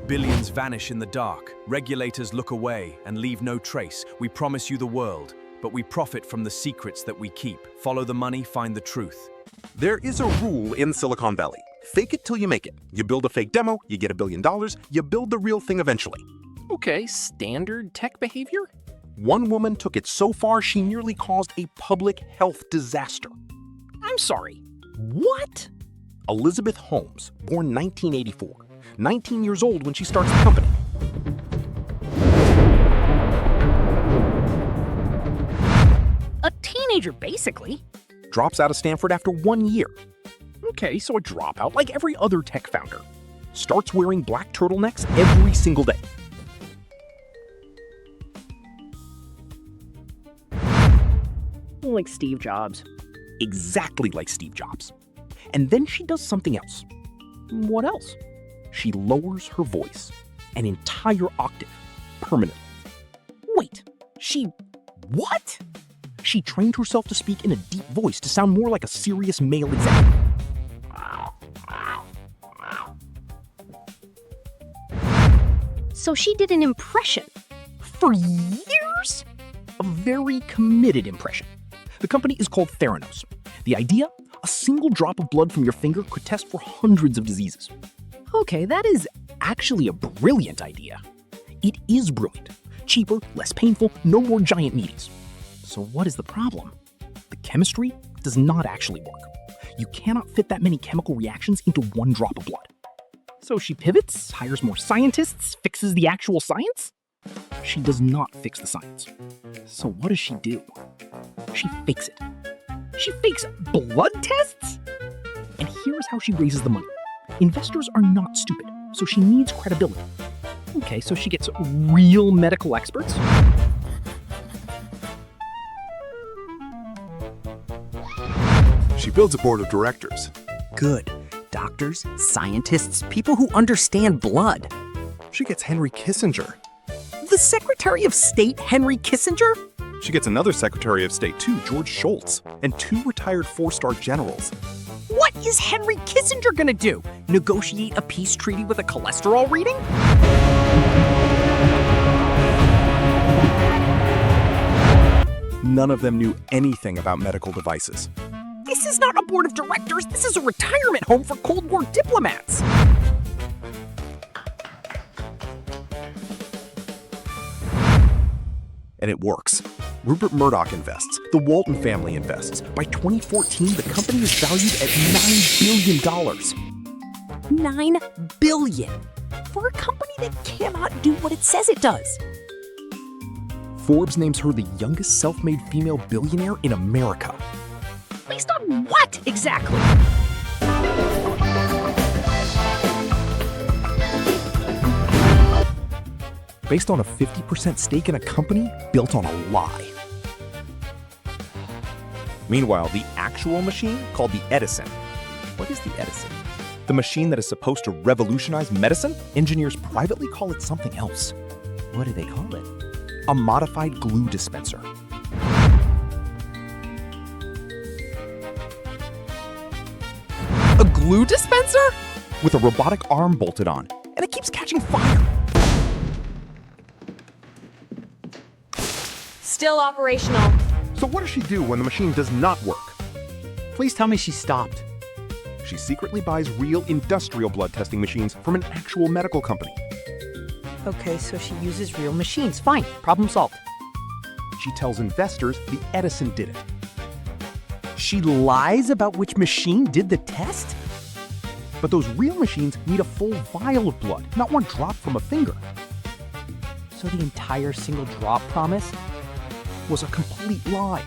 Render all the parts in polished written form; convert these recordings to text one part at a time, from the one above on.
Billions vanish in the dark. Regulators look away and leave no trace. We promise you the world, but we profit from the secrets that we keep. Follow the money, find the truth. There is a rule in Silicon Valley. Fake it till you make it. You build a fake demo, you get $1 billion, you build the real thing eventually. Okay, standard tech behavior? One woman took it so far she nearly caused a public health disaster. I'm sorry, what? Elizabeth Holmes, born 1984, 19 years old when she starts the company. A teenager, basically. Drops out of Stanford after 1 year. Okay, so a dropout like every other tech founder. Starts wearing black turtlenecks every single day. Like Steve Jobs. Exactly like Steve Jobs. And then she does something else. What else? She lowers her voice an entire octave permanently. Wait, what? She trained herself to speak in a deep voice to sound more like a serious male executive. So she did an impression. For years? A very committed impression. The company is called Theranos. The idea? A single drop of blood from your finger could test for hundreds of diseases. Okay, that is actually a brilliant idea. It is brilliant. Cheaper, less painful, no more giant needles. So what is the problem? The chemistry does not actually work. You cannot fit that many chemical reactions into one drop of blood. So she pivots, hires more scientists, fixes the actual science? She does not fix the science. So what does she do? She fakes it. She fakes blood tests? And here's how she raises the money. Investors are not stupid, so she needs credibility. Okay, so she gets real medical experts? She builds a board of directors. Good. Doctors, scientists, people who understand blood. She gets Henry Kissinger. The Secretary of State, Henry Kissinger? She gets another Secretary of State too, George Shultz, and 2 retired 4-star generals. What is Henry Kissinger gonna do? Negotiate a peace treaty with a cholesterol reading? None of them knew anything about medical devices. This is not a board of directors, this is a retirement home for Cold War diplomats. And it works. Rupert Murdoch invests. The Walton family invests. By 2014, the company is valued at $9 billion. $9 billion for a company that cannot do what it says it does. Forbes names her the youngest self-made female billionaire in America. Based on what exactly? Based on a 50% stake in a company built on a lie. Meanwhile, the actual machine, called the Edison. What is the Edison? The machine that is supposed to revolutionize medicine? Engineers privately call it something else. What do they call it? A modified glue dispenser. A glue dispenser? With a robotic arm bolted on, and it keeps catching fire. Still operational. So what does she do when the machine does not work? Please tell me she stopped. She secretly buys real industrial blood testing machines from an actual medical company. Okay, so she uses real machines. Fine, problem solved. She tells investors the Edison did it. She lies about which machine did the test? But those real machines need a full vial of blood, not one drop from a finger. So the entire single drop promise Was a complete lie.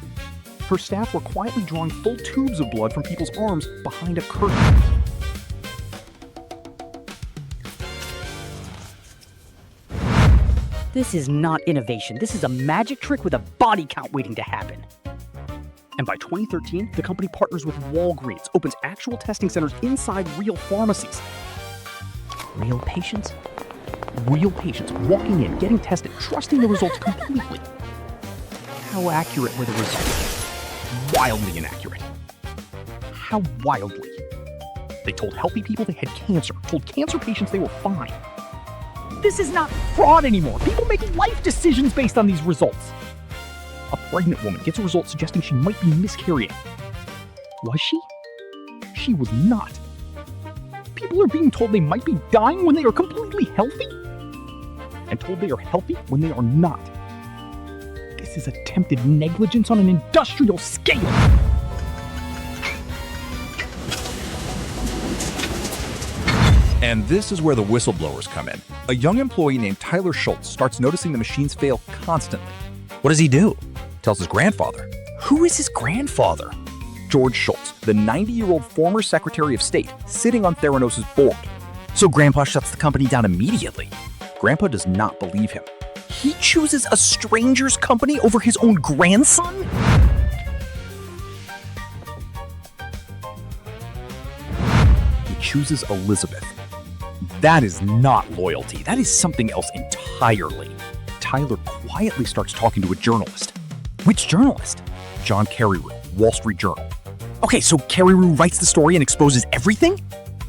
Her staff were quietly drawing full tubes of blood from people's arms behind a curtain. This is not innovation. This is a magic trick with a body count waiting to happen. And by 2013, the company partners with Walgreens, opens actual testing centers inside real pharmacies. Real patients? Real patients walking in, getting tested, trusting the results completely. How accurate were the results? Wildly inaccurate. How wildly? They told healthy people they had cancer, told cancer patients they were fine. This is not fraud anymore. People make life decisions based on these results. A pregnant woman gets a result suggesting she might be miscarrying. Was she? She was not. People are being told they might be dying when they are completely healthy, and told they are healthy when they are not. This is attempted negligence on an industrial scale. And this is where the whistleblowers come in. A young employee named Tyler Schultz starts noticing the machines fail constantly. What does he do? Tells his grandfather. Who is his grandfather? George Schultz, the 90-year-old former Secretary of State, sitting on Theranos' board. So Grandpa shuts the company down immediately. Grandpa does not believe him. He chooses a stranger's company over his own grandson? He chooses Elizabeth. That is not loyalty. That is something else entirely. Tyler quietly starts talking to a journalist. Which journalist? John Carreyrou, Wall Street Journal. Okay, so Carreyrou writes the story and exposes everything?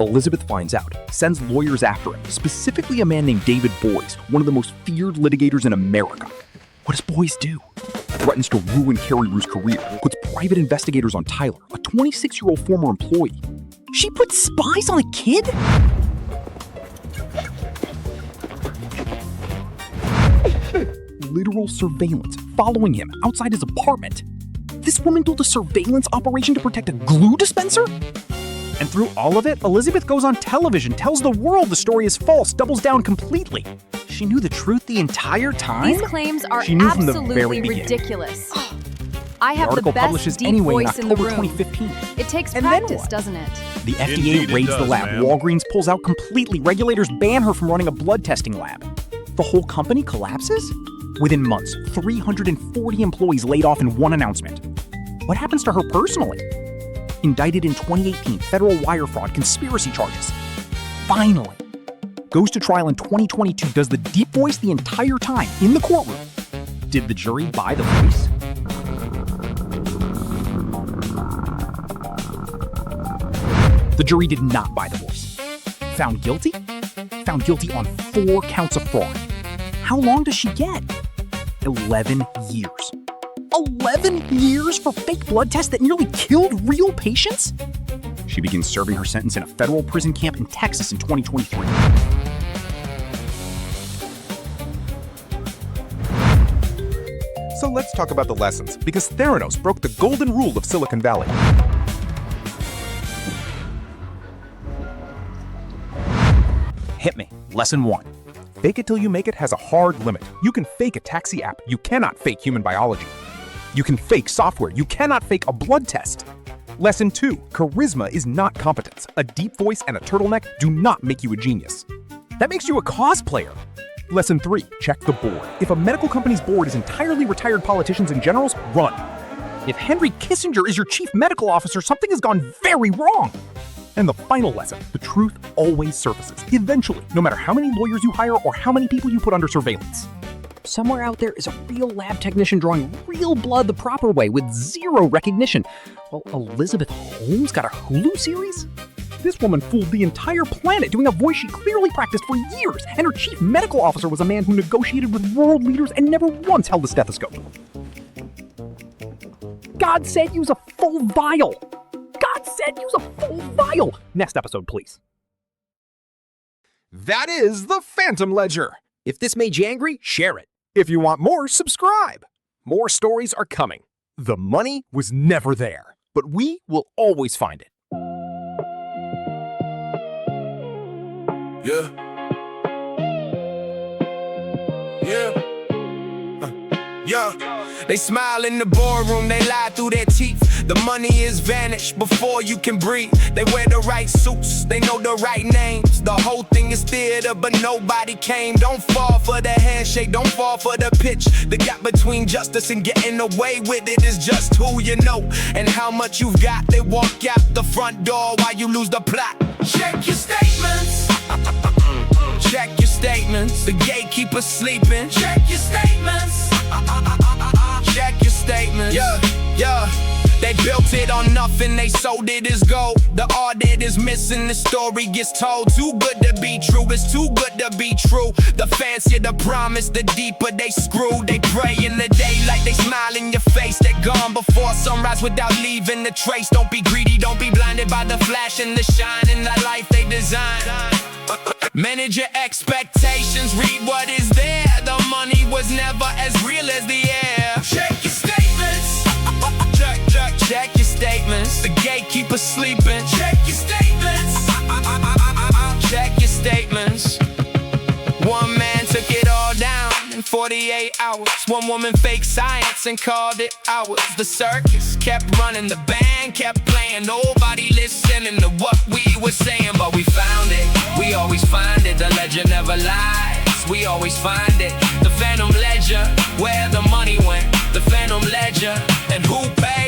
Elizabeth finds out, sends lawyers after him, specifically a man named David Boies, one of the most feared litigators in America. What does Boies do? Threatens to ruin Carreyrou's career, puts private investigators on Tyler, a 26-year-old former employee. She put spies on a kid? Literal surveillance, following him outside his apartment. This woman built a surveillance operation to protect a glue dispenser? And through all of it, Elizabeth goes on television, tells the world the story is false, doubles down completely. She knew the truth the entire time? These claims are She knew from the very absolutely beginning. ridiculous. I have the article best publishes deep anyway in voice in the October room. 2015. It takes And then practice, what? doesn't it? The FDA Indeed it raids the does, lab. ma'am. Walgreens pulls out completely. Regulators ban her from running a blood testing lab. The whole company collapses? Within months, 340 employees laid off in one announcement. What happens to her personally? Indicted in 2018, federal wire fraud conspiracy charges. Finally. Goes to trial in 2022, does the deep voice the entire time in the courtroom. Did the jury buy the voice? The jury did not buy the voice. Found guilty? Found guilty on 4 counts of fraud. How long does she get? 11 years. 11 years for fake blood tests that nearly killed real patients? She begins serving her sentence in a federal prison camp in Texas in 2023. So let's talk about the lessons, because Theranos broke the golden rule of Silicon Valley. Hit me. Lesson 1. Fake it till you make it has a hard limit. You can fake a taxi app. You cannot fake human biology. You can fake software. You cannot fake a blood test. Lesson 2. Charisma is not competence. A deep voice and a turtleneck do not make you a genius. That makes you a cosplayer. Lesson 3. Check the board. If a medical company's board is entirely retired politicians and generals, run. If Henry Kissinger is your chief medical officer, something has gone very wrong. And the final lesson, the truth always surfaces, eventually, no matter how many lawyers you hire or how many people you put under surveillance. Somewhere out there is a real lab technician drawing real blood the proper way with zero recognition. Well, Elizabeth Holmes got a Hulu series? This woman fooled the entire planet doing a voice she clearly practiced for years, and her chief medical officer was a man who negotiated with world leaders and never once held a stethoscope. God said use a full vial. God said use a full vial. Next episode, please. That is the Phantom Ledger. If this made you angry, share it. If you want more, subscribe. More stories are coming. The money was never there, but we will always find it. Yeah. They smile in the boardroom, they lie through their teeth. The money is vanished before you can breathe. They wear the right suits, they know the right names. The whole thing is theater, but nobody came. Don't fall for the handshake, don't fall for the pitch. The gap between justice and getting away with it is just who you know and how much you've got. They walk out the front door while you lose the plot. Check your statements. Check your statements. The gatekeeper sleeping. Check your statements. Check your statements. Yeah. They built it on nothing, they sold it as gold. The audit is missing, the story gets told. Too good to be true, it's too good to be true. The fancier the promise, the deeper they screw. They pray in the daylight, they smile in your face. They're gone before sunrise without leaving a trace. Don't be greedy, don't be blinded by the flash and the shine in the life they design. Manage your expectations, read what is there. The money was never as real as the air. Check your statements. Check your statements. The gatekeeper sleeping. Check your statements. Check your statements. One man took it all down in 48 hours. One woman faked science and called it ours. The circus kept running, the band kept playing. Nobody listening to what we were saying, but we found it. We always find it. The ledger never lies. We always find it. The phantom ledger, where the money went. The phantom ledger, and who paid.